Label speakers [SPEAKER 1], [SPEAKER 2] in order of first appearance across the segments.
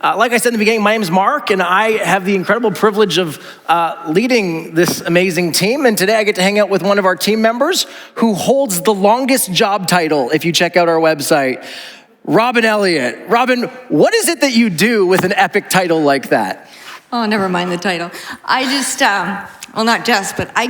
[SPEAKER 1] like I said in the beginning, my name is Mark, and I have the incredible privilege of leading this amazing team. And today I get to hang out with one of our team members who holds the longest job title, if you check out our website, Robyn Elliott. Robyn, what is it that you do with an epic title like that?
[SPEAKER 2] Oh, never mind the title. I just, well, not just, but I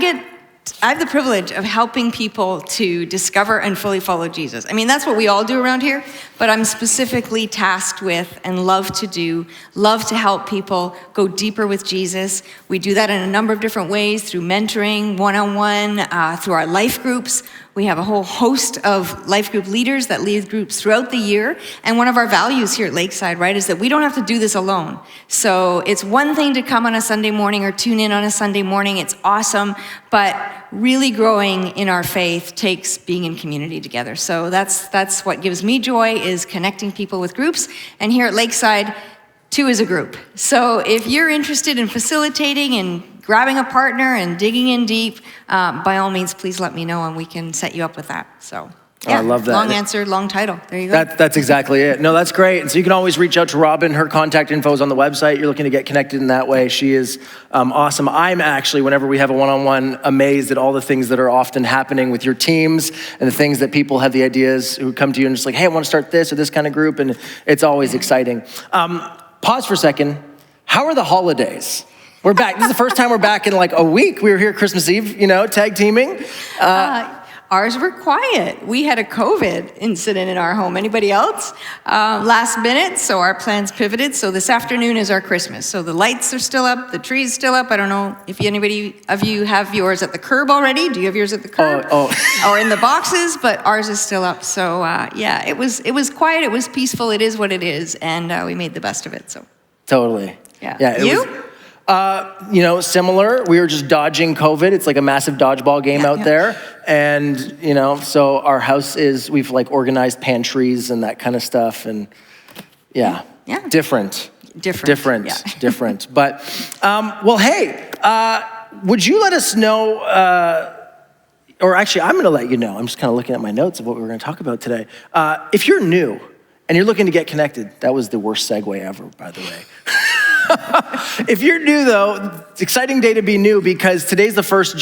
[SPEAKER 2] have the privilege of helping people to discover and fully follow Jesus. I mean, that's what we all do around here, but I'm specifically tasked with and love to help people go deeper with Jesus. We do that in a number of different ways, through mentoring, one-on-one, through our life groups. We have a whole host of life group leaders that lead groups throughout the year. And one of our values here at Lakeside, right, is that we don't have to do this alone. So it's one thing to come on a Sunday morning or tune in on a Sunday morning. It's awesome. But really growing in our faith takes being in community together. So that's what gives me joy, is connecting people with groups. And here at Lakeside, 2 is a group. So if you're interested in facilitating and grabbing a partner and digging in deep, by all means, please let me know and we can set you up with that. So, yeah,
[SPEAKER 1] I love that.
[SPEAKER 2] Long answer, long title. There you go.
[SPEAKER 1] That's exactly it. No, that's great. And so you can always reach out to Robyn. Her contact info is on the website. You're looking to get connected in that way. She is awesome. I'm actually, whenever we have a one-on-one, amazed at all the things that are often happening with your teams and the things that people have the ideas who come to you and just like, hey, I want to start this or this kind of group. And it's always exciting. Pause for a second. How are the holidays? We're back. This is the first time we're back in like a week. We were here Christmas Eve, tag teaming.
[SPEAKER 2] Ours were quiet. We had a COVID incident in our home. Anybody else? Last minute, so our plans pivoted. So this afternoon is our Christmas. So the lights are still up, the tree's still up. I don't know if anybody of you have yours at the curb already. Do you have yours at the curb? Or in the boxes? But ours is still up. So yeah, it was quiet. It was peaceful. It is what it is, and we made the best of it. So
[SPEAKER 1] totally.
[SPEAKER 2] Yeah.
[SPEAKER 1] You? Similar. We were just dodging COVID. It's like a massive dodgeball game out there. And, so our house we've like organized pantries and that kind of stuff. And different. But, well, hey, would you let us know, or actually, I'm going to let you know. I'm just kind of looking at my notes of what we were going to talk about today. If you're new and you're looking to get connected, that was the worst segue ever, by the way. If you're new, though, it's an exciting day to be new because today's the first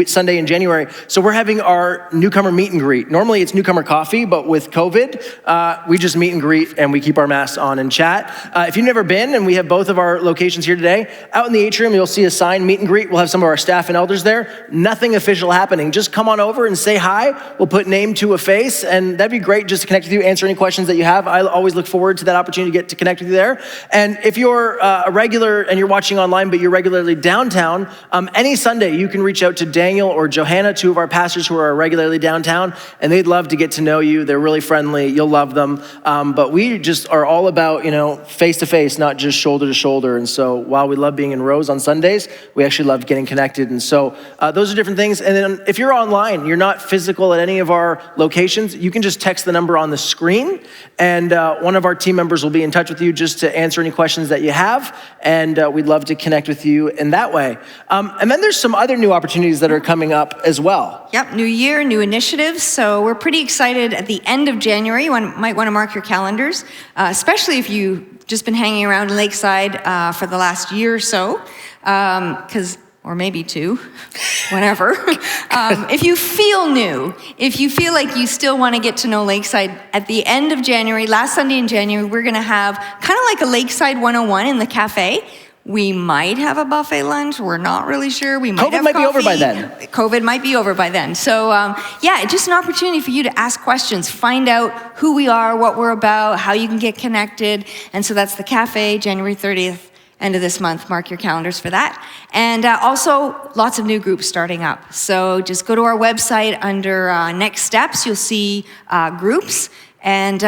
[SPEAKER 1] Sunday in January. So we're having our newcomer meet and greet. Normally it's newcomer coffee, but with COVID, we just meet and greet and we keep our masks on and chat. If you've never been, and we have both of our locations here today, out in the atrium, you'll see a sign, meet and greet. We'll have some of our staff and elders there. Nothing official happening. Just come on over and say hi. We'll put name to a face, and that'd be great just to connect with you, answer any questions that you have. I always look forward to that opportunity to get to connect with you there. And if you're a regular and you're watching online, but you're regularly downtown, any Sunday you can reach out to Daniel or Johanna, 2 of our pastors who are regularly downtown, and they'd love to get to know you. They're really friendly. You'll love them. But we just are all about, face to face, not just shoulder to shoulder. And so while we love being in rows on Sundays, we actually love getting connected. And so those are different things. And then if you're online, you're not physical at any of our locations, you can just text the number on the screen, and one of our team members will be in touch with you just to answer any questions that you have, and we'd love to connect with you in that way. And then there's some other new opportunities that are coming up as well.
[SPEAKER 2] Yep, new year, new initiatives. So we're pretty excited at the end of January. You might want to mark your calendars, especially if you've just been hanging around Lakeside for the last year or so, or maybe 2, whatever. If you feel new, if you feel like you still want to get to know Lakeside, at the end of January, last Sunday in January, we're going to have kind of like a Lakeside 101 in the cafe. We might have a buffet lunch. We're not really sure. We might
[SPEAKER 1] COVID might be over by then.
[SPEAKER 2] COVID might be over by then. So it's just an opportunity for you to ask questions, find out who we are, what we're about, how you can get connected. And so that's the cafe, January 30th. End of this month, mark your calendars for that. And also lots of new groups starting up. So just go to our website under next steps. You'll see groups and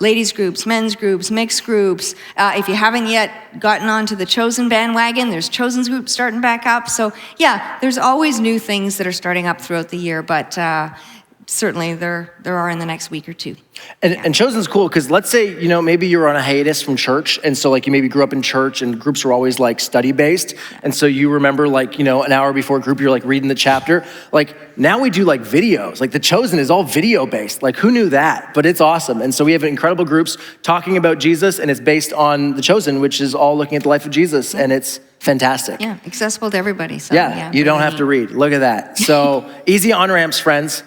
[SPEAKER 2] ladies groups, men's groups, mixed groups. If you haven't yet gotten onto the Chosen bandwagon, there's Chosen's group starting back up. So yeah, there's always new things that are starting up throughout the year, but certainly there are in the next week or two.
[SPEAKER 1] And Chosen's cool because let's say, maybe you're on a hiatus from church. And so like you maybe grew up in church and groups were always like study based. And so you remember like, an hour before group, you're like reading the chapter. Like now we do like videos, like the Chosen is all video based. Like who knew that? But it's awesome. And so we have incredible groups talking about Jesus and it's based on the Chosen, which is all looking at the life of Jesus. And it's fantastic.
[SPEAKER 2] Yeah, accessible to everybody. So,
[SPEAKER 1] you don't have to read. Look at that. So easy on-ramps, friends.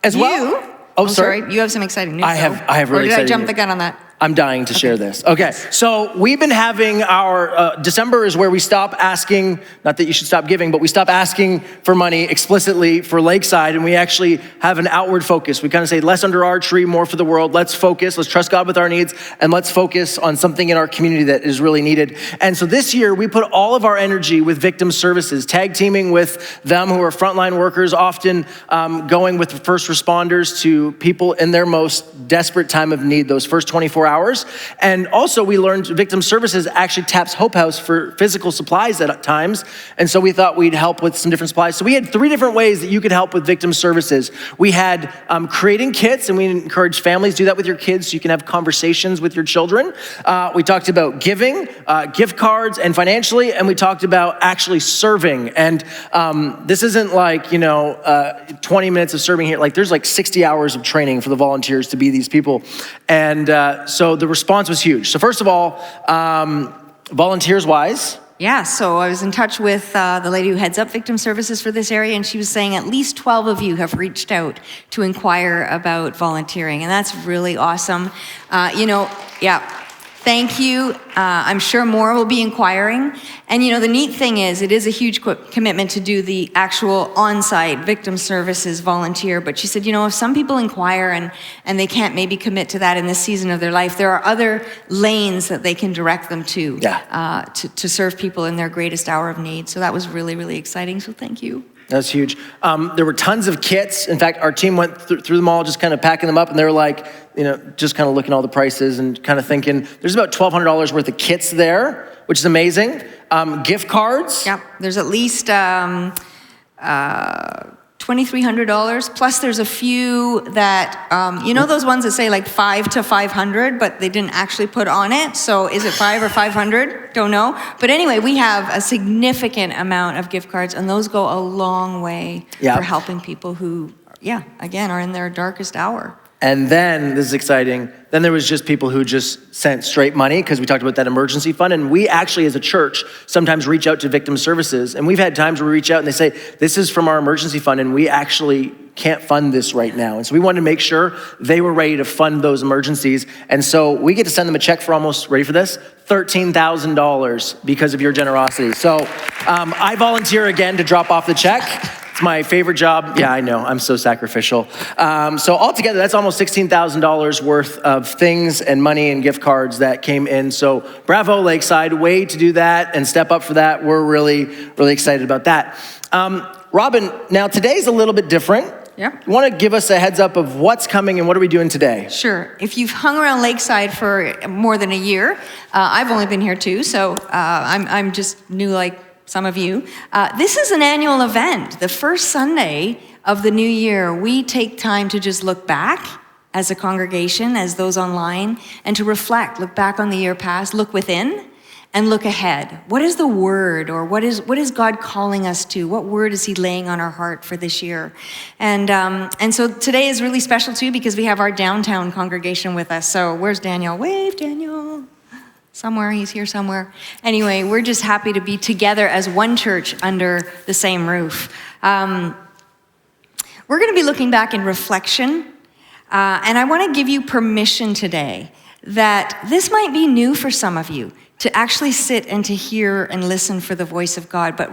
[SPEAKER 1] As well. Oh, sorry.
[SPEAKER 2] You have some exciting news.
[SPEAKER 1] I have really exciting news.
[SPEAKER 2] Or did I jump the gun on that?
[SPEAKER 1] I'm dying to share this. Okay, so we've been having our, December is where we stop asking, not that you should stop giving, but we stop asking for money explicitly for Lakeside, and we actually have an outward focus. We kind of say, less under our tree, more for the world. Let's focus, let's trust God with our needs, and let's focus on something in our community that is really needed. And so this year, we put all of our energy with victim services, tag teaming with them who are frontline workers, often going with the first responders to people in their most desperate time of need, those first 24 hours. And also we learned victim services actually taps Hope House for physical supplies at times. And so we thought we'd help with some different supplies. So we had 3 different ways that you could help with victim services. We had creating kits, and we encourage families to do that with your kids so you can have conversations with your children. We talked about giving, gift cards, and financially, and we talked about actually serving. And this isn't like, 20 minutes of serving here. Like there's like 60 hours of training for the volunteers to be these people. And so the response was huge. So first of all, volunteers-wise.
[SPEAKER 2] Yeah, so I was in touch with the lady who heads up victim services for this area, and she was saying at least 12 of you have reached out to inquire about volunteering, and that's really awesome. Thank you. I'm sure more will be inquiring. And the neat thing is, it is a huge commitment to do the actual on-site victim services volunteer. But she said, if some people inquire and they can't maybe commit to that in this season of their life, there are other lanes that they can direct them to, to serve people in their greatest hour of need. So that was really, really exciting. So thank you.
[SPEAKER 1] That's huge. There were tons of kits. In fact, our team went through them all, just kind of packing them up, and they were like, just kind of looking at all the prices and kind of thinking, there's about $1,200 worth of kits there, which is amazing. Gift cards.
[SPEAKER 2] Yeah, there's at least $2,300. Plus there's a few that, those ones that say like 5 to 500, but they didn't actually put on it. So is it 5 or 500? Don't know. But anyway, we have a significant amount of gift cards, and those go a long way for helping people who, again, are in their darkest hour.
[SPEAKER 1] And then, this is exciting, then there was just people who just sent straight money, because we talked about that emergency fund. And we actually, as a church, sometimes reach out to victim services. And we've had times where we reach out and they say, this is from our emergency fund, and we actually can't fund this right now. And so we wanted to make sure they were ready to fund those emergencies. And so we get to send them a check for almost, ready for this? $13,000 because of your generosity. So I volunteer again to drop off the check. It's my favorite job. Yeah, I know, I'm so sacrificial. So altogether, that's almost $16,000 worth of things and money and gift cards that came in. So bravo, Lakeside, way to do that and step up for that. We're really, really excited about that. Robyn, now today's a little bit different.
[SPEAKER 2] Yeah.
[SPEAKER 1] You want to give us a heads up of what's coming and what are we doing today?
[SPEAKER 2] Sure. If you've hung around Lakeside for more than a year, I've only been here 2, so I'm just new like some of you. This is an annual event. The first Sunday of the new year, we take time to just look back as a congregation, as those online, and to reflect, look back on the year past, look within, and look ahead. What is the word, or what is God calling us to? What word is he laying on our heart for this year? And so today is really special too, because we have our downtown congregation with us. So where's Daniel? Wave, Daniel. Somewhere, he's here somewhere. Anyway, we're just happy to be together as one church under the same roof. We're gonna be looking back in reflection, and I wanna give you permission today that this might be new for some of you, to actually sit and to hear and listen for the voice of God. But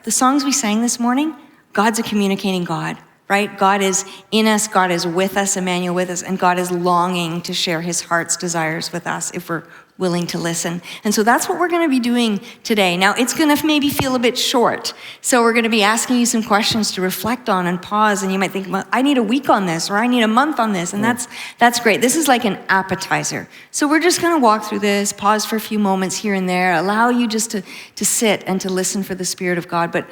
[SPEAKER 2] the songs we sang this morning, God's a communicating God, right? God is in us, God is with us, Emmanuel with us, and God is longing to share his heart's desires with us if we're willing to listen. And so that's what we're gonna be doing today. Now, it's gonna maybe feel a bit short. So we're gonna be asking you some questions to reflect on and pause, and you might think, well, I need a week on this, or I need a month on this, and that's great. This is like an appetizer. So we're just gonna walk through this, pause for a few moments here and there, allow you just to sit and to listen for the Spirit of God. But,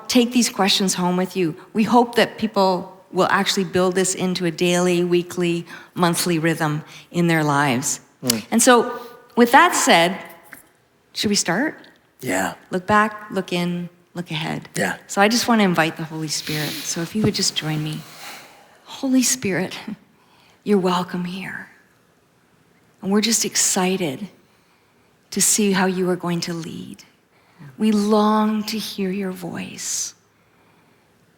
[SPEAKER 2] take these questions home with you. We hope that people will actually build this into a daily, weekly, monthly rhythm in their lives. And so with that said, should we start?
[SPEAKER 1] Yeah.
[SPEAKER 2] Look back, look in, look ahead.
[SPEAKER 1] Yeah.
[SPEAKER 2] So I just want to invite the Holy Spirit. So if you would just join me. Holy Spirit, you're welcome here. And we're just excited to see how you are going to lead. We long to hear your voice.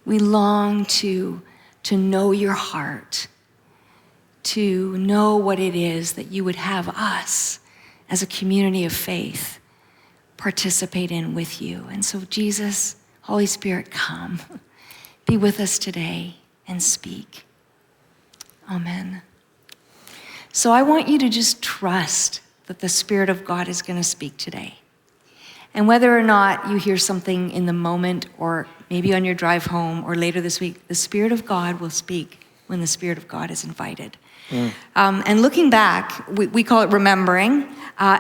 [SPEAKER 2] We long to know your heart, to know what it is that you would have us as a community of faith participate in with you. And so Jesus, Holy Spirit, come. Be with us today and speak. Amen. So I want you to just trust that the Spirit of God is going to speak today. And whether or not you hear something in the moment or maybe on your drive home or later this week, the Spirit of God will speak when the Spirit of God is invited. And looking back, we call it remembering,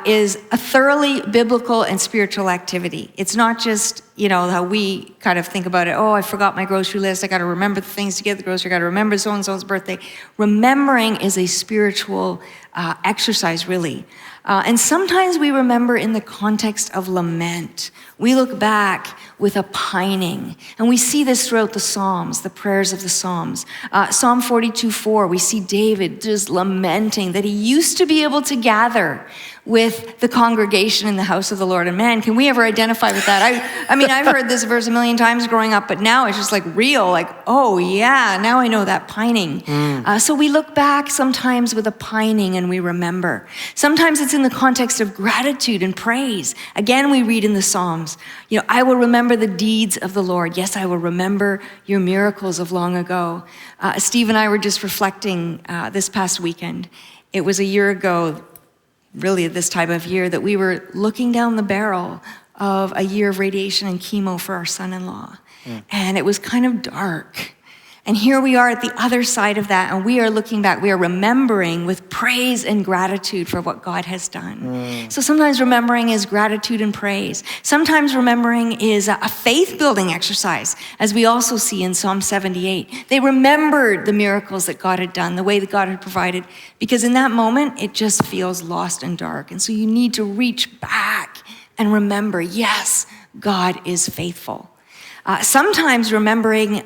[SPEAKER 2] is a thoroughly biblical and spiritual activity. It's not just, how we kind of think about it. Oh, I forgot my grocery list. I got to remember the things to get the grocery. I got to remember so-and-so's birthday. Remembering is a spiritual exercise, really. And sometimes we remember in the context of lament. We look back with a pining. And we see this throughout the Psalms, the prayers of the Psalms. Psalm 42:4, we see David just lamenting that he used to be able to gather with the congregation in the house of the Lord. And man, can we ever identify with that? I mean, I've heard this verse a million times growing up, but now it's just like real, like, oh yeah, now I know that pining. So we look back sometimes with a pining and we remember. Sometimes it's in the context of gratitude and praise. Again, we read in the Psalms, I will remember the deeds of the Lord. Yes, I will remember your miracles of long ago. Steve and I were just reflecting this past weekend. It was a year ago, really at this time of year, that we were looking down the barrel of a year of radiation and chemo for our son-in-law. And it was kind of dark. And here we are at the other side of that, and we are looking back. We are remembering with praise and gratitude for what God has done. So sometimes remembering is gratitude and praise. Sometimes remembering is a faith-building exercise, as we also see in Psalm 78. They remembered the miracles that God had done, the way that God had provided, because in that moment, it just feels lost and dark. And so you need to reach back and remember, yes, God is faithful. Sometimes remembering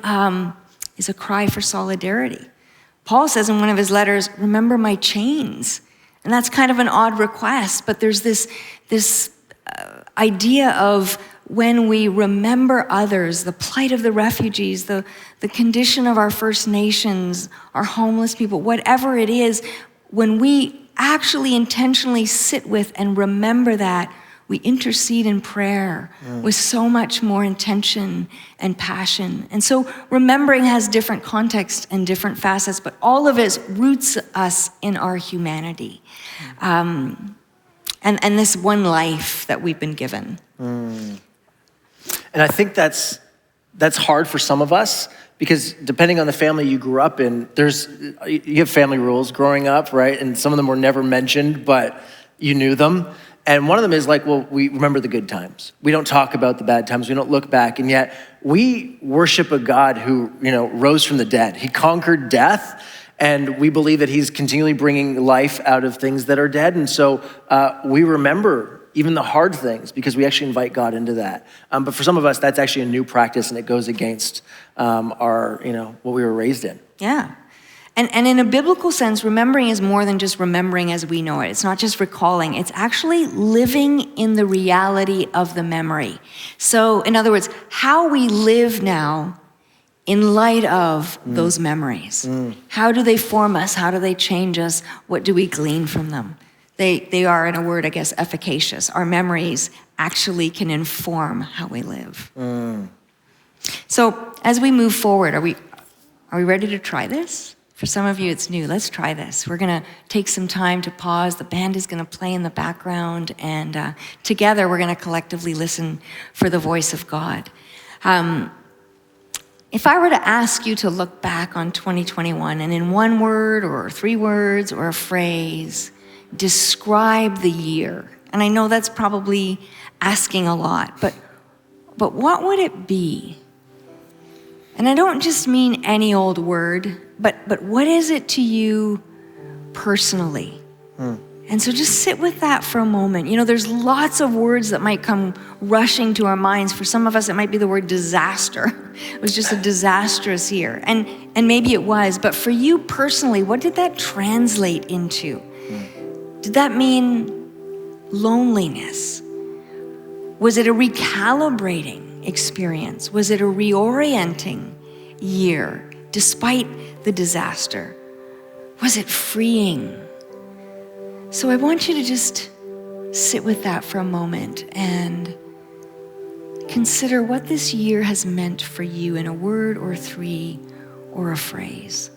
[SPEAKER 2] is a cry for solidarity. Paul says in one of his letters, remember my chains. And that's kind of an odd request, but there's this idea of when we remember others, the plight of the refugees, the condition of our First Nations, our homeless people, whatever it is, when we actually intentionally sit with and remember that, we intercede in prayer with so much more intention and passion. And so remembering has different contexts and different facets, but all of it roots us in our humanity. And this one life that we've been given.
[SPEAKER 1] And I think that's hard for some of us, because depending on the family you grew up in, you have family rules growing up, right? And some of them were never mentioned, but you knew them. And one of them is like, well, we remember the good times. We don't talk about the bad times. We don't look back. And yet we worship a God who, rose from the dead. He conquered death. And we believe that he's continually bringing life out of things that are dead. And so we remember even the hard things because we actually invite God into that. But for some of us, that's actually a new practice, and it goes against our, what we were raised in.
[SPEAKER 2] Yeah. And in a biblical sense, remembering is more than just remembering as we know it. It's not just recalling. It's actually living in the reality of the memory. So, in other words, how we live now in light of those memories. How do they form us? How do they change us? What do we glean from them? They are, in a word, I guess, efficacious. Our memories actually can inform how we live. So, as we move forward, are we ready to try this? For some of you, it's new. Let's try this. We're going to take some time to pause. The band is going to play in the background, and together we're going to collectively listen for the voice of God. If I were to ask you to look back on 2021 and in one word or 3 words or a phrase, describe the year. And I know that's probably asking a lot, but what would it be? And I don't just mean any old word, but what is it to you personally? And so just sit with that for a moment. You know, there's lots of words that might come rushing to our minds. For some of us, it might be the word disaster. It was just a disastrous year. And maybe it was, but for you personally, what did that translate into? Did that mean loneliness? Was it a recalibrating experience? Was it a reorienting year despite the disaster? Was it freeing? So I want you to just sit with that for a moment and consider what this year has meant for you in a word or three or a phrase.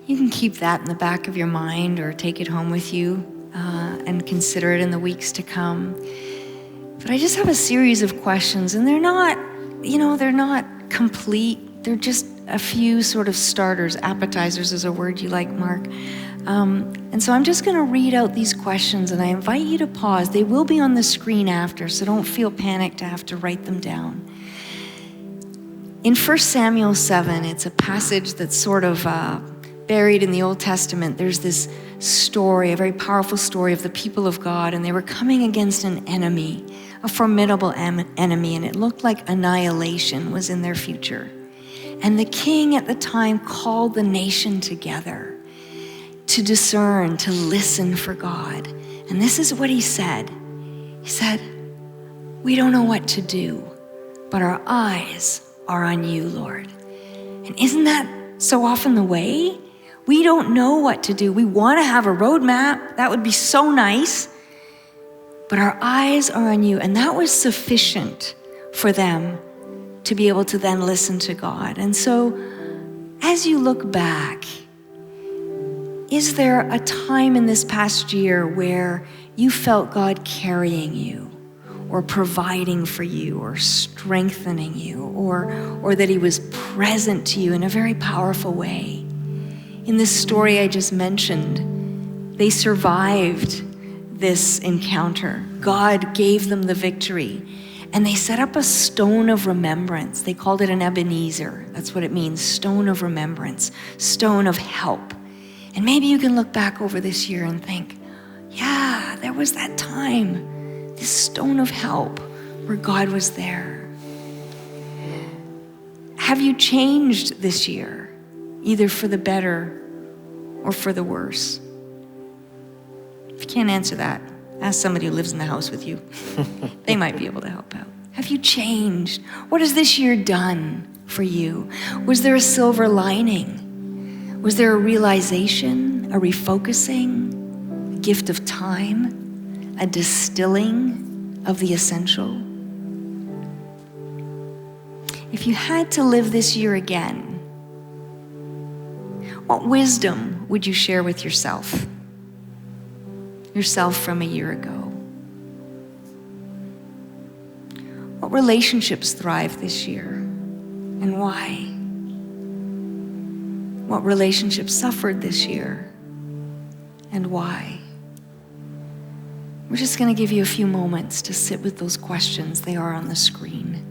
[SPEAKER 2] You can keep that in the back of your mind or take it home with you and consider it in the weeks to come. But I just have a series of questions, and they're not complete. They're just a few sort of starters. Appetizers is a word you like, Mark. And so I'm just going to read out these questions, and I invite you to pause. They will be on the screen after, so don't feel panicked to have to write them down. In 1 Samuel 7, it's a passage that's sort of buried in the Old Testament. There's this story, a very powerful story of the people of God, and they were coming against an enemy, a formidable enemy, and it looked like annihilation was in their future. And the king at the time called the nation together to discern, to listen for God. And this is what he said. He said, "We don't know what to do, but our eyes are on you, Lord." And isn't that so often the way? We don't know what to do. We want to have a roadmap. That would be so nice. But our eyes are on you. And that was sufficient for them to be able to then listen to God. And so as you look back, is there a time in this past year where you felt God carrying you, or providing for you, or strengthening you, or that he was present to you in a very powerful way? In this story I just mentioned, they survived this encounter. God gave them the victory, and they set up a stone of remembrance. They called it an Ebenezer. That's what it means, stone of remembrance, stone of help. And maybe you can look back over this year and think, yeah, there was that time, this stone of help where God was there. Have you changed this year, either for the better or for the worse? If you can't answer that, ask somebody who lives in the house with you. They might be able to help out. Have you changed? What has this year done for you? Was there a silver lining? Was there a realization, a refocusing, a gift of time, a distilling of the essential? If you had to live this year again, what wisdom would you share with yourself? Yourself from a year ago? What relationships thrived this year, and why? What relationships suffered this year, and why? We're just going to give you a few moments to sit with those questions. They are on the screen.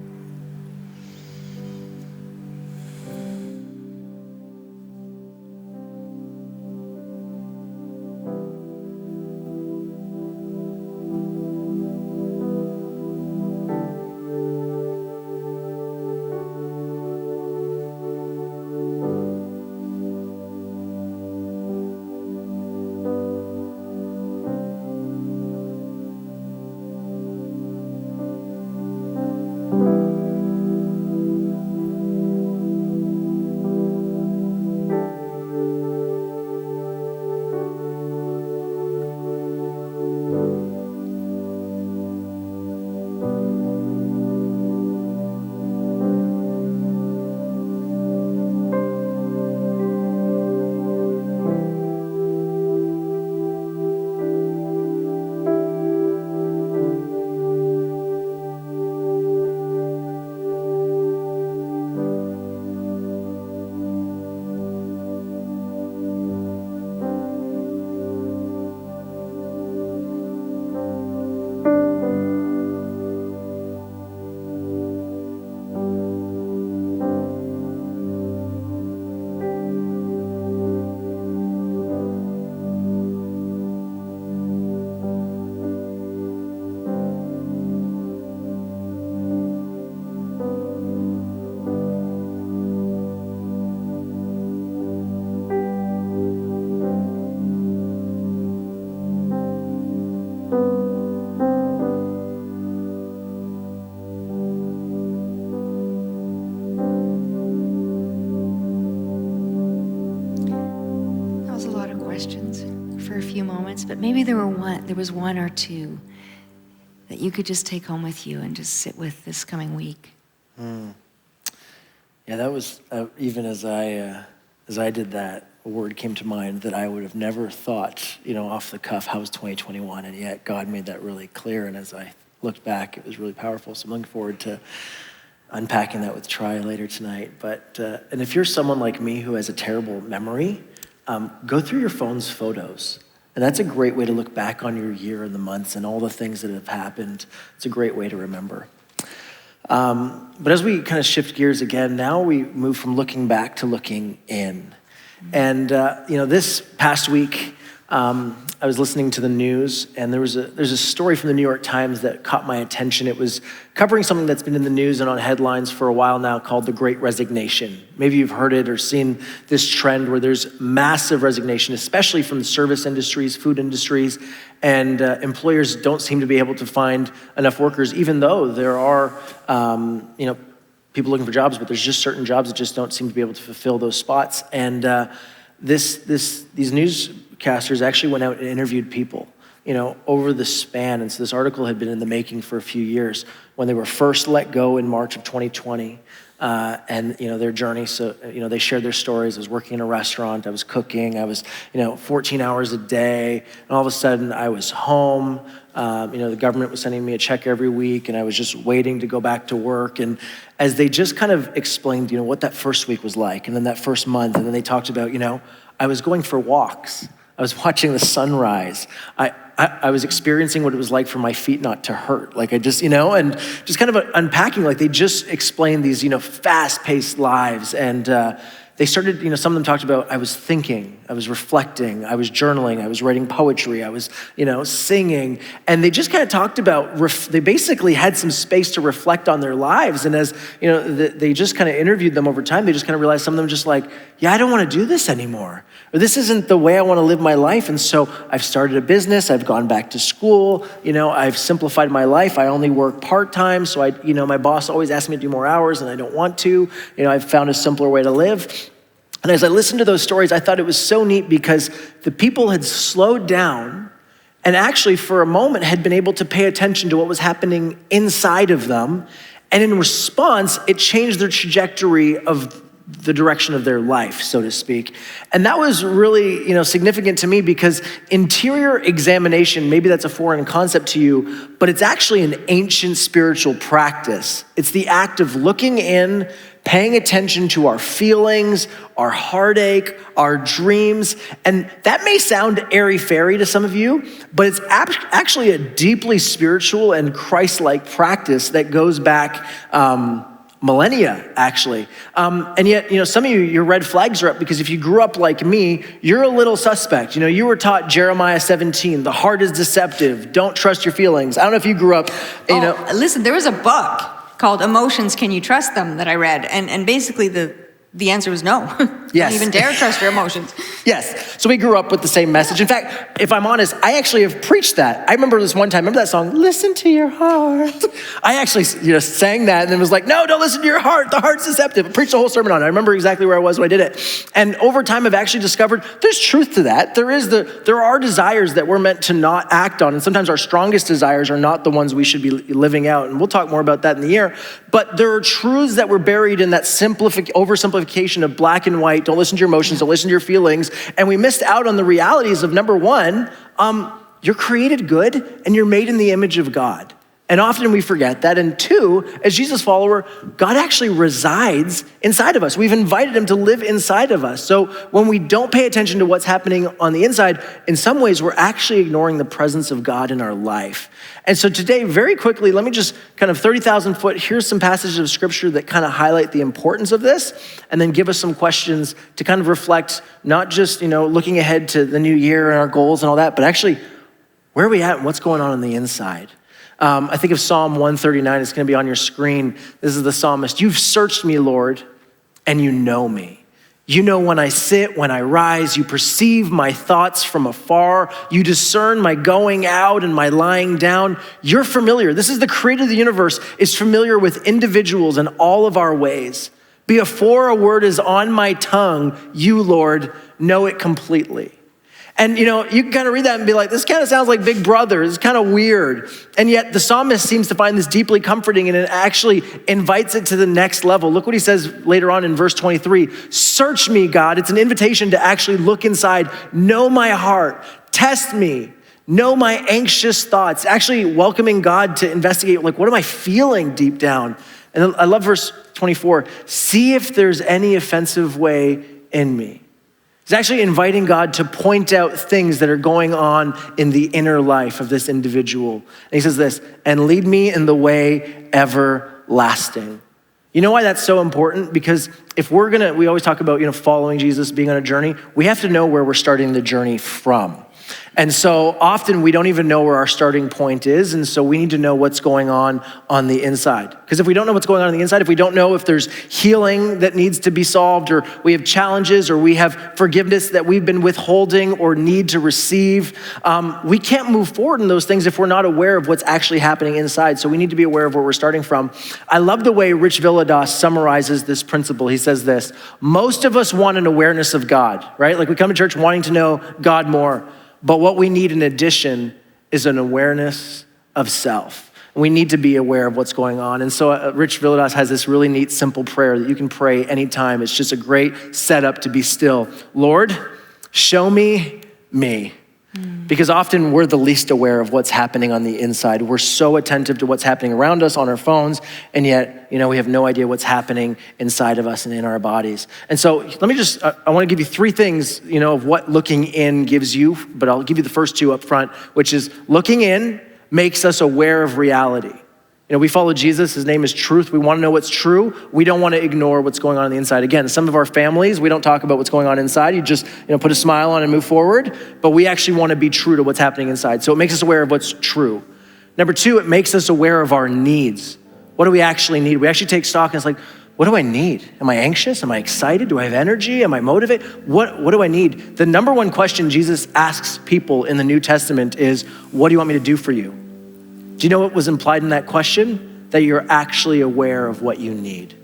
[SPEAKER 2] for a few moments, but maybe there was one or two that you could just take home with you and just sit with this coming week.
[SPEAKER 1] Yeah, that was, even as I did that, a word came to mind that I would have never thought, off the cuff, how was 2021? And yet God made that really clear. And as I looked back, it was really powerful. So I'm looking forward to unpacking that with Tri later tonight. But, and if you're someone like me who has a terrible memory, go through your phone's photos. And that's a great way to look back on your year and the months and all the things that have happened. It's a great way to remember. But as we kind of shift gears again, now we move from looking back to looking in. And, this past week, I was listening to the news, and there's a story from the New York Times that caught my attention. It was covering something that's been in the news and on headlines for a while now called the Great Resignation. Maybe you've heard it or seen this trend where there's massive resignation, especially from the service industries, food industries, and employers don't seem to be able to find enough workers, even though there are, people looking for jobs, but there's just certain jobs that just don't seem to be able to fulfill those spots. And these newscasters actually went out and interviewed people, over the span. And so this article had been in the making for a few years when they were first let go in March of 2020. And their journey. So, they shared their stories. I was working in a restaurant. I was cooking. I was, 14 hours a day. And all of a sudden I was home. The government was sending me a check every week, and I was just waiting to go back to work. And as they just kind of explained, what that first week was like, and then that first month, and then they talked about, I was going for walks. I was watching the sunrise. I was experiencing what it was like for my feet not to hurt. Like I just, and just kind of unpacking, like they just explained these, fast-paced lives. And they started, some of them talked about, I was thinking, I was reflecting, I was journaling, I was writing poetry, I was, singing. And they just kind of talked about, they basically had some space to reflect on their lives. And as, they just kind of interviewed them over time, they just kind of realized some of them just like, yeah, I don't want to do this anymore. Or this isn't the way I want to live my life. And so I've started a business, I've gone back to school, I've simplified my life. I only work part-time. So my boss always asks me to do more hours and I don't want to. I've found a simpler way to live. And as I listened to those stories, I thought it was so neat because the people had slowed down and actually for a moment had been able to pay attention to what was happening inside of them. And in response, it changed their trajectory of the direction of their life, so to speak. And that was really, significant to me because interior examination, maybe that's a foreign concept to you, but it's actually an ancient spiritual practice. It's the act of looking in, paying attention to our feelings, our heartache, our dreams. And that may sound airy-fairy to some of you, but it's actually a deeply spiritual and Christ-like practice that goes back millennia, actually. And yet, some of you, your red flags are up because if you grew up like me, you're a little suspect. You were taught Jeremiah 17, the heart is deceptive, don't trust your feelings. I don't know if you grew up,
[SPEAKER 2] Listen, there was a book called Emotions, Can You Trust Them that I read. And basically the answer was no.
[SPEAKER 1] Yes.
[SPEAKER 2] Don't even dare trust your emotions.
[SPEAKER 1] Yes. So we grew up with the same message. In fact, if I'm honest, I actually have preached that. I remember this one time, remember that song, Listen to Your Heart? I actually, sang that and then was like, no, don't listen to your heart. The heart's deceptive. I preached a whole sermon on it. I remember exactly where I was when I did it. And over time, I've actually discovered there's truth to that. There are desires that we're meant to not act on. And sometimes our strongest desires are not the ones we should be living out. And we'll talk more about that in the year. But there are truths that were buried in that oversimplification of black and white. Don't listen to your emotions, don't listen to your feelings. And we missed out on the realities of number one, you're created good and you're made in the image of God. And often we forget that. And two, as Jesus follower, God actually resides inside of us. We've invited him to live inside of us. So when we don't pay attention to what's happening on the inside, in some ways we're actually ignoring the presence of God in our life. And so today, very quickly, let me just kind of 30,000 foot, here's some passages of scripture that kind of highlight the importance of this, and then give us some questions to kind of reflect, not just, looking ahead to the new year and our goals and all that, but actually, where are we at and what's going on the inside? I think of Psalm 139, it's gonna be on your screen. This is the psalmist. You've searched me, Lord, and you know me. You know when I sit, when I rise, you perceive my thoughts from afar. You discern my going out and my lying down. You're familiar. This is the creator of the universe, is familiar with individuals and all of our ways. Before a word is on my tongue, you, Lord, know it completely. And you can kind of read that and be like, this kind of sounds like Big Brother. It's kind of weird. And yet the psalmist seems to find this deeply comforting, and it actually invites it to the next level. Look what he says later on in verse 23. Search me, God. It's an invitation to actually look inside, know my heart, test me, know my anxious thoughts, actually welcoming God to investigate, like, what am I feeling deep down? And I love verse 24. See if there's any offensive way in me. He's actually inviting God to point out things that are going on in the inner life of this individual. And he says this, and lead me in the way everlasting. You know why that's so important? Because if we always talk about, following Jesus, being on a journey, we have to know where we're starting the journey from. And so often we don't even know where our starting point is. And so we need to know what's going on the inside. Because if we don't know what's going on the inside, if we don't know if there's healing that needs to be solved, or we have challenges, or we have forgiveness that we've been withholding or need to receive, we can't move forward in those things if we're not aware of what's actually happening inside. So we need to be aware of where we're starting from. I love the way Rich Villadas summarizes this principle. He says this, most of us want an awareness of God, right? Like we come to church wanting to know God more. But what we need in addition is an awareness of self. We need to be aware of what's going on. And so Rich Villadas has this really neat, simple prayer that you can pray anytime. It's just a great setup to be still. Lord, show me me. Because often we're the least aware of what's happening on the inside. We're so attentive to what's happening around us on our phones, and yet, we have no idea what's happening inside of us and in our bodies. And so let me I want to give you three things, of what looking in gives you, but I'll give you the first two up front, which is looking in makes us aware of reality. We follow Jesus. His name is truth. We want to know what's true. We don't want to ignore what's going on the inside. Again, some of our families, we don't talk about what's going on inside. You just, put a smile on and move forward. But we actually want to be true to what's happening inside. So it makes us aware of what's true. Number two, it makes us aware of our needs. What do we actually need? We actually take stock and it's like, what do I need? Am I anxious? Am I excited? Do I have energy? Am I motivated? What do I need? The number one question Jesus asks people in the New Testament is, what do you want me to do for you? Do you know what was implied in that question? That you're actually aware of what you need.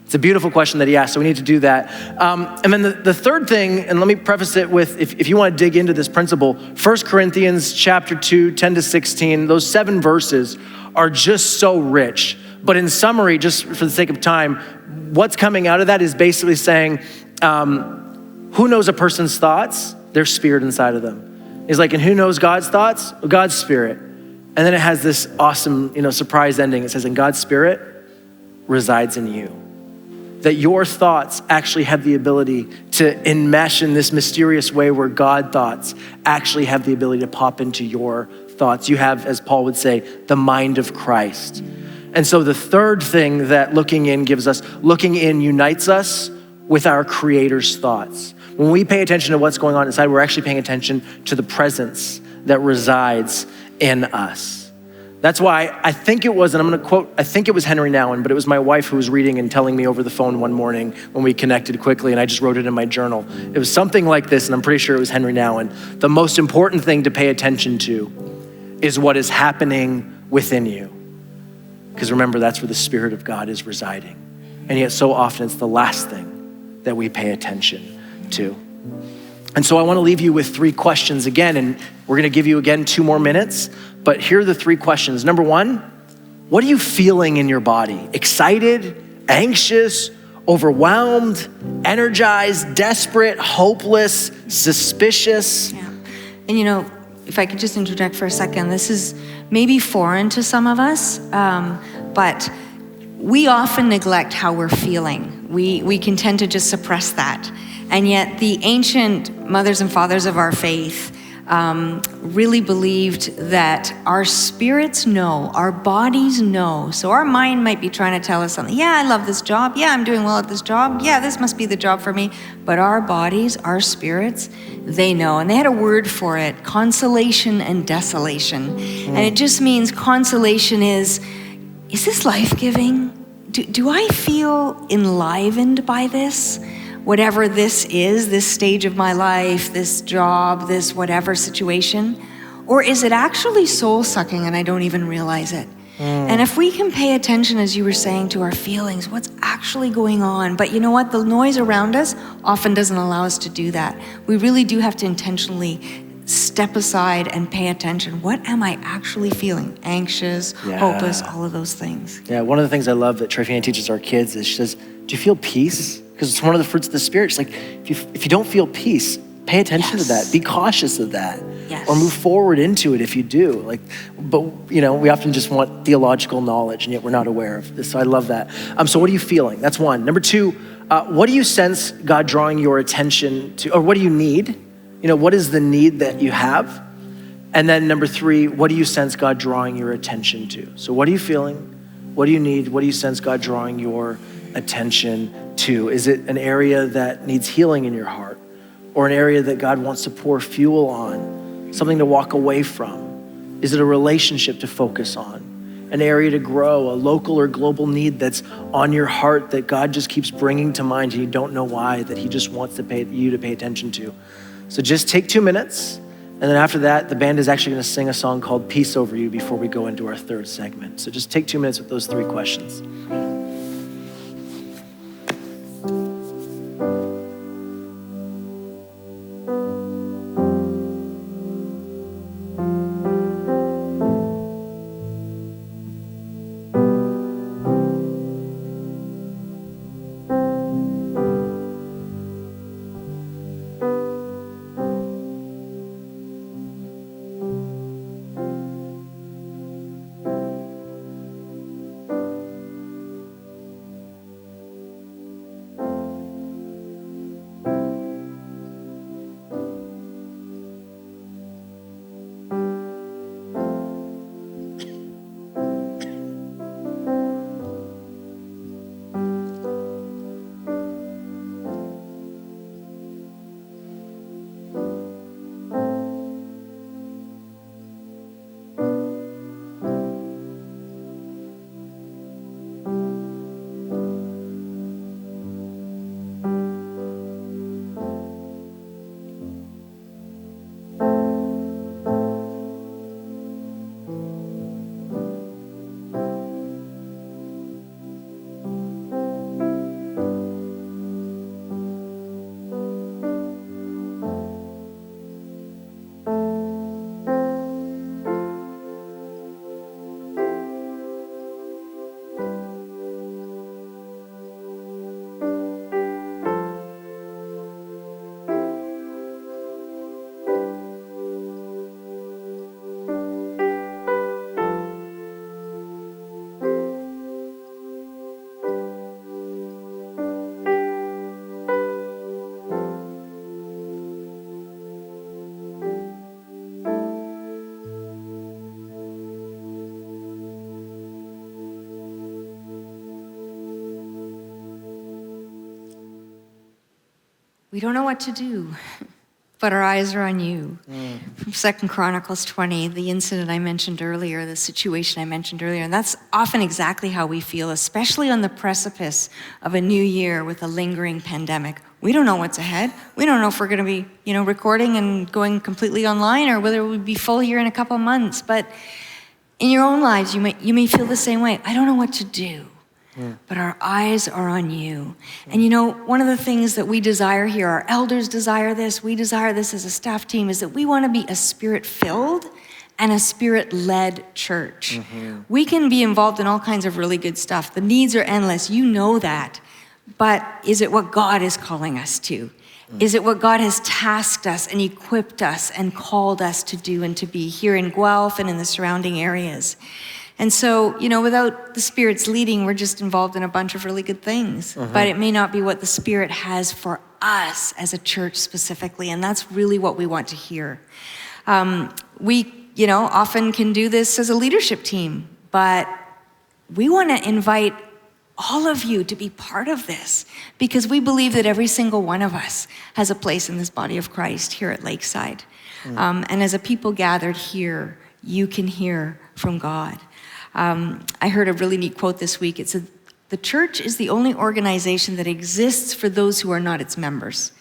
[SPEAKER 1] It's a beautiful question that he asked, so we need to do that. And then the third thing, and let me preface it with, if you want to dig into this principle, 1 Corinthians chapter 2, 10 to 16, those 7 verses are just so rich. But in summary, just for the sake of time, what's coming out of that is basically saying, who knows a person's thoughts? Their spirit inside of them. He's like, and who knows God's thoughts? God's spirit. And then it has this awesome, surprise ending. It says, and God's spirit resides in you. That your thoughts actually have the ability to enmesh in this mysterious way where God thoughts actually have the ability to pop into your thoughts. You have, as Paul would say, the mind of Christ. And so the third thing that looking in gives us, looking in unites us with our Creator's thoughts. When we pay attention to what's going on inside, we're actually paying attention to the presence that resides in us. That's why I think it was, and I'm going to quote, I think it was Henry Nouwen, but it was my wife who was reading and telling me over the phone one morning when we connected quickly, and I just wrote it in my journal. It was something like this, and I'm pretty sure it was Henry Nouwen. The most important thing to pay attention to is what is happening within you. Because remember, that's where the Spirit of God is residing. And yet so often it's the last thing that we pay attention to. And so I want to leave you with 3 questions again, and we're going to give you again 2 more minutes, but here are the 3 questions. Number 1, what are you feeling in your body? Excited, anxious, overwhelmed, energized, desperate, hopeless, suspicious?
[SPEAKER 2] Yeah. And if I could just interject for a second, this is maybe foreign to some of us, but we often neglect how we're feeling. We can tend to just suppress that. And yet the ancient mothers and fathers of our faith really believed that our spirits know, our bodies know. So our mind might be trying to tell us something. Yeah, I love this job. Yeah, I'm doing well at this job. Yeah, this must be the job for me. But our bodies, our spirits, they know. And they had a word for it, consolation and desolation. And it just means consolation is this life-giving? Do I feel enlivened by this? Whatever this is, this stage of my life, this job, this whatever situation? Or is it actually soul-sucking and I don't even realize it? And if we can pay attention, as you were saying, to our feelings, what's actually going on, but you know what? The noise around us often doesn't allow us to do that. We really do have to intentionally step aside and pay attention. What am I actually feeling? Anxious, hopeless, all of those things.
[SPEAKER 1] Yeah, one of the things I love that Trifina teaches our kids is she says, do you feel peace? Because it's one of the fruits of the Spirit. It's like, if you don't feel peace, pay attention to that. Be cautious of that. Or move forward into it if you do. But we often just want theological knowledge, and yet we're not aware of this. So I love that. So what are you feeling? That's one. Number two, what do you sense God drawing your attention to, or what do you need? What is the need that you have? And then number three, what do you sense God drawing your attention to? So what are you feeling? What do you need? What do you sense God drawing your attention to? Is it an area that needs healing in your heart? Or an area that God wants to pour fuel on? Something to walk away from? Is it a relationship to focus on? An area to grow, a local or global need that's on your heart that God just keeps bringing to mind and you don't know why, that he just wants you to pay attention to? So just take 2 minutes, and then after that, the band is actually gonna sing a song called Peace Over You before we go into our third segment. So just take 2 minutes with those 3 questions.
[SPEAKER 2] We don't know what to do, but our eyes are on you. From 2 Chronicles 20, the incident I mentioned earlier, the situation I mentioned earlier, and that's often exactly how we feel, especially on the precipice of a new year with a lingering pandemic. We don't know what's ahead. We don't know if we're going to be, recording and going completely online, or whether we'll be full here in a couple of months. But in your own lives, you may feel the same way. I don't know what to do. But our eyes are on you. And one of the things that we desire here, our elders desire this, we desire this as a staff team, is that we want to be a spirit-filled and a spirit-led church. We can be involved in all kinds of really good stuff. The needs are endless, you know that. But is it what God is calling us to? Is it what God has tasked us and equipped us and called us to do and to be here in Guelph and in the surrounding areas? And so, without the Spirit's leading, we're just involved in a bunch of really good things. But it may not be what the Spirit has for us as a church specifically, and that's really what we want to hear. We, often can do this as a leadership team, but we want to invite all of you to be part of this, because we believe that every single one of us has a place in this body of Christ here at Lakeside. And as a people gathered here, you can hear from God. I heard a really neat quote this week. It said, "The church is the only organization that exists for those who are not its members."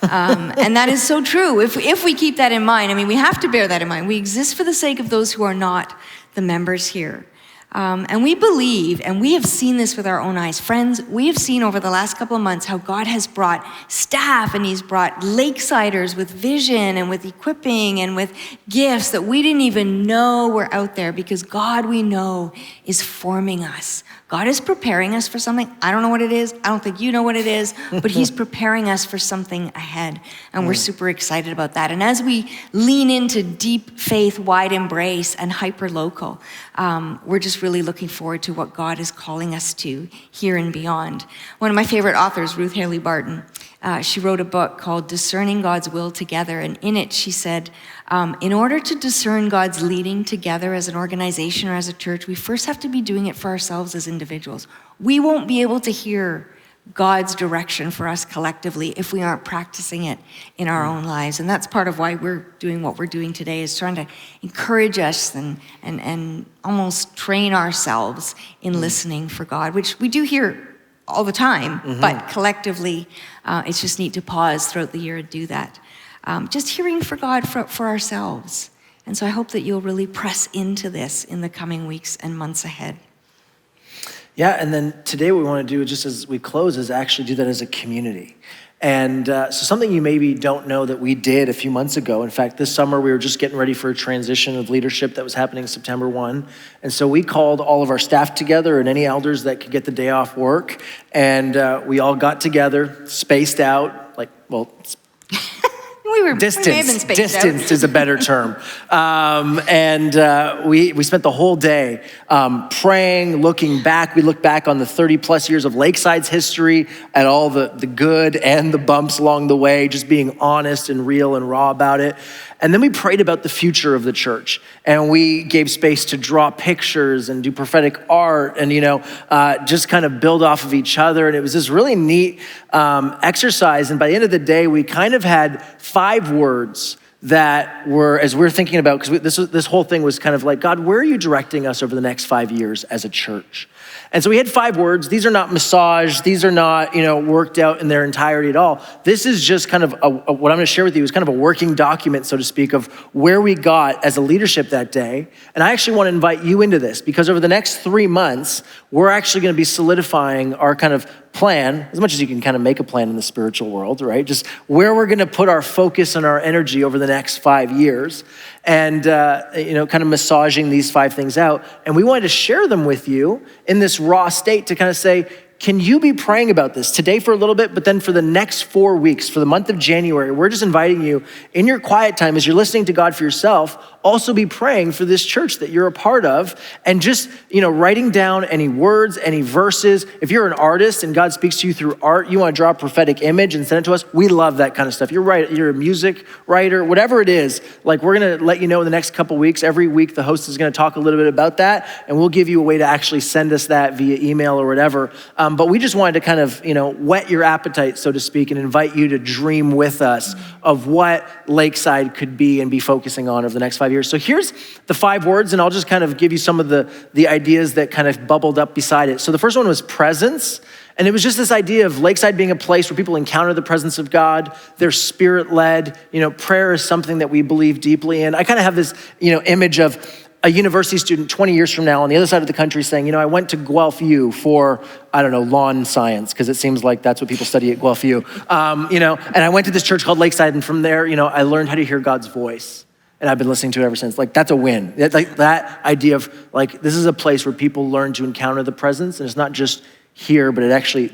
[SPEAKER 2] And that is so true. If we keep that in mind, we have to bear that in mind. We exist for the sake of those who are not the members here. And we believe, and we have seen this with our own eyes. Friends, we have seen over the last couple of months how God has brought staff and he's brought Lakesiders with vision and with equipping and with gifts that we didn't even know were out there, because God, we know, is forming us. God is preparing us for something. I don't know what it is. I don't think you know what it is, but he's preparing us for something ahead. And we're super excited about that. And as we lean into deep faith, wide embrace, and hyper-local, we're just really looking forward to what God is calling us to here and beyond. One of my favorite authors, Ruth Haley Barton, she wrote a book called Discerning God's Will Together. And in it, she said, in order to discern God's leading together as an organization or as a church, we first have to be doing it for ourselves as individuals. We won't be able to hear God's direction for us collectively if we aren't practicing it in our own lives. And that's part of why we're doing what we're doing today, is trying to encourage us and almost train ourselves in listening for God, which we do hear all the time, but collectively, it's just neat to pause throughout the year and do that. Just hearing for God for ourselves. And so I hope that you'll really press into this in the coming weeks and months ahead.
[SPEAKER 1] Yeah, and then today what we want to do, just as we close, is actually do that as a community. And so something you maybe don't know that we did a few months ago. In fact, this summer we were just getting ready for a transition of leadership that was happening September 1. And so we called all of our staff together and any elders that could get the day off work. And we all got together, spaced out,
[SPEAKER 2] We may have been spaced
[SPEAKER 1] Distanced
[SPEAKER 2] out.
[SPEAKER 1] is a better term. We spent the whole day praying, looking back. We looked back on the 30 plus years of Lakeside's history, at all the good and the bumps along the way, just being honest and real and raw about it. And then we prayed about the future of the church. And we gave space to draw pictures and do prophetic art and, just kind of build off of each other. And it was this really neat exercise. And by the end of the day, we kind of had 5 words that were, as we're thinking about, because this whole thing was kind of like, God, where are you directing us over the next 5 years as a church? And so we had 5 words. These are not massaged. These are not, worked out in their entirety at all. This is just kind of what I'm going to share with you is kind of a working document, so to speak, of where we got as a leadership that day. And I actually want to invite you into this, because over the next 3 months, we're actually going to be solidifying our kind of plan, as much as you can kind of make a plan in the spiritual world, right? Just where we're going to put our focus and our energy over the next 5 years, and kind of massaging these 5 things out. And we wanted to share them with you in this raw state to kind of say, can you be praying about this today for a little bit, but then for the next 4 weeks, for the month of January, we're just inviting you in your quiet time as you're listening to God for yourself, also be praying for this church that you're a part of, and just, writing down any words, any verses. If you're an artist and God speaks to you through art, you want to draw a prophetic image and send it to us, we love that kind of stuff. You're a music writer, whatever it is, we're going to let you know in the next couple weeks. Every week, the host is going to talk a little bit about that, and we'll give you a way to actually send us that via email or whatever. But we just wanted to kind of, whet your appetite, so to speak, and invite you to dream with us of what Lakeside could be and be focusing on over the next 5 years. So here's the 5 words, and I'll just kind of give you some of the ideas that kind of bubbled up beside it. So the first one was presence. And it was just this idea of Lakeside being a place where people encounter the presence of God. They're spirit-led. Prayer is something that we believe deeply in. I kind of have this, image of a university student 20 years from now on the other side of the country saying, I went to Guelph U for, lawn science, because it seems like that's what people study at Guelph U. And I went to this church called Lakeside, and from there, I learned how to hear God's voice. And I've been listening to it ever since. That's a win. That idea of this is a place where people learn to encounter the presence, and it's not just here, but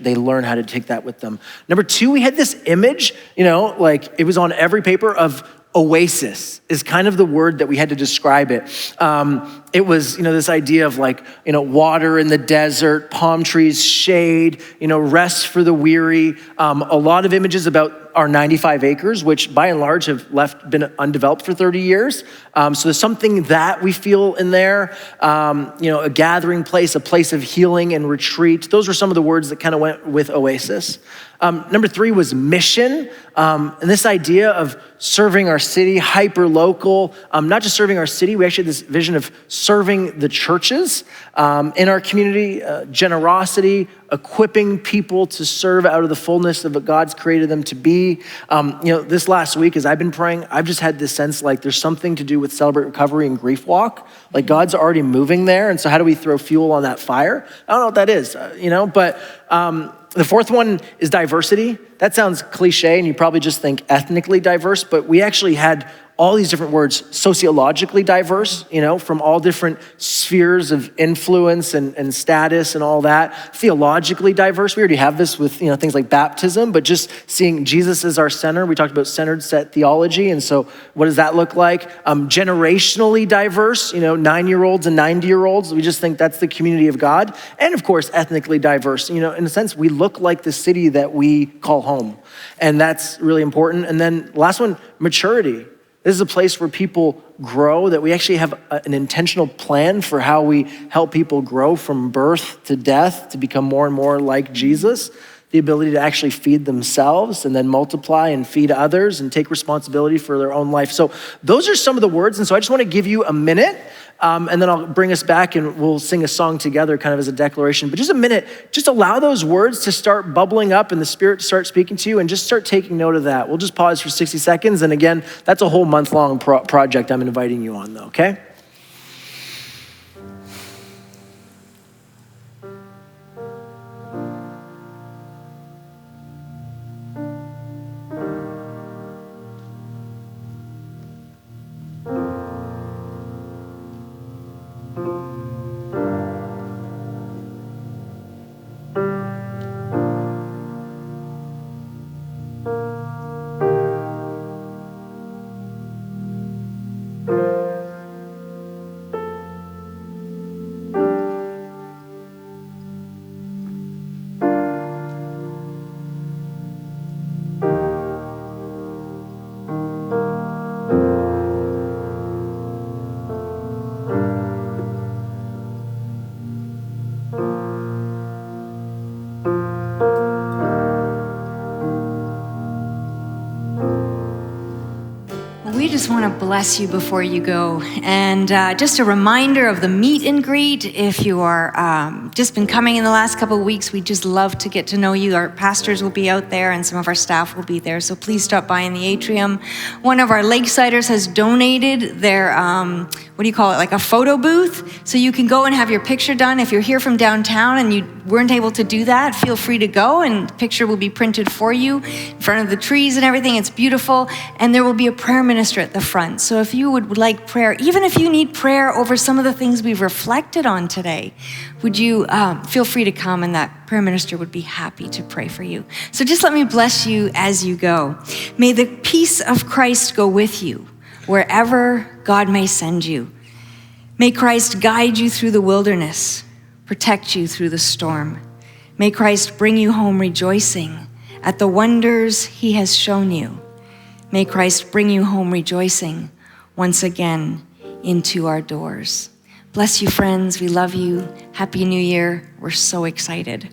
[SPEAKER 1] they learn how to take that with them. Number 2, we had this image, it was on every paper of oasis is kind of the word that we had to describe it. It was, this idea of water in the desert, palm trees, shade, rest for the weary. A lot of images about our 95 acres, which by and large have been undeveloped for 30 years. So there's something that we feel in there, a gathering place, a place of healing and retreat. Those were some of the words that kind of went with oasis. Number 3 was mission. And this idea of serving our city, hyper local, not just serving our city, we actually had this vision of serving the churches in our community, generosity, equipping people to serve out of the fullness of what God's created them to be. This last week, as I've been praying, I've just had this sense like there's something to do with Celebrate Recovery and Grief Walk. Like God's already moving there. And so how do we throw fuel on that fire? I don't know what that is, but the fourth one is diversity. That sounds cliche, and you probably just think ethnically diverse, but we actually had all these different words, sociologically diverse, from all different spheres of influence and status and all that. Theologically diverse, we already have this with things like baptism, but just seeing Jesus as our center. We talked about centered set theology, and so what does that look like? Generationally diverse, 9-year-olds and 90-year-olds. We just think that's the community of God. And of course, ethnically diverse. In a sense, we look like the city that we call home. And that's really important. And then last one, maturity. This is a place where people grow, that we actually have an intentional plan for how we help people grow from birth to death to become more and more like Jesus. The ability to actually feed themselves and then multiply and feed others and take responsibility for their own life. So those are some of the words. And so I just want to give you a minute and then I'll bring us back and we'll sing a song together kind of as a declaration. But just a minute, just allow those words to start bubbling up and the Spirit to start speaking to you and just start taking note of that. We'll just pause for 60 seconds. And again, that's a whole month-long project I'm inviting you on though, okay?
[SPEAKER 2] We just want to bless you before you go. And just a reminder of the meet and greet. If you are just been coming in the last couple of weeks, we'd just love to get to know you. Our pastors will be out there and some of our staff will be there. So please stop by in the atrium. One of our Lakesiders has donated their, like a photo booth. So you can go and have your picture done. If you're here from downtown and you weren't able to do that, feel free to go and the picture will be printed for you in front of the trees and everything. It's beautiful. And there will be a prayer minister at the front. So if you would like prayer, even if you need prayer over some of the things we've reflected on today, would you feel free to come and that prayer minister would be happy to pray for you. So just let me bless you as you go. May the peace of Christ go with you wherever God may send you. May Christ guide you through the wilderness, protect you through the storm. May Christ bring you home rejoicing at the wonders he has shown you. May Christ bring you home rejoicing once again into our doors. Bless you, friends. We love you. Happy New Year. We're so excited.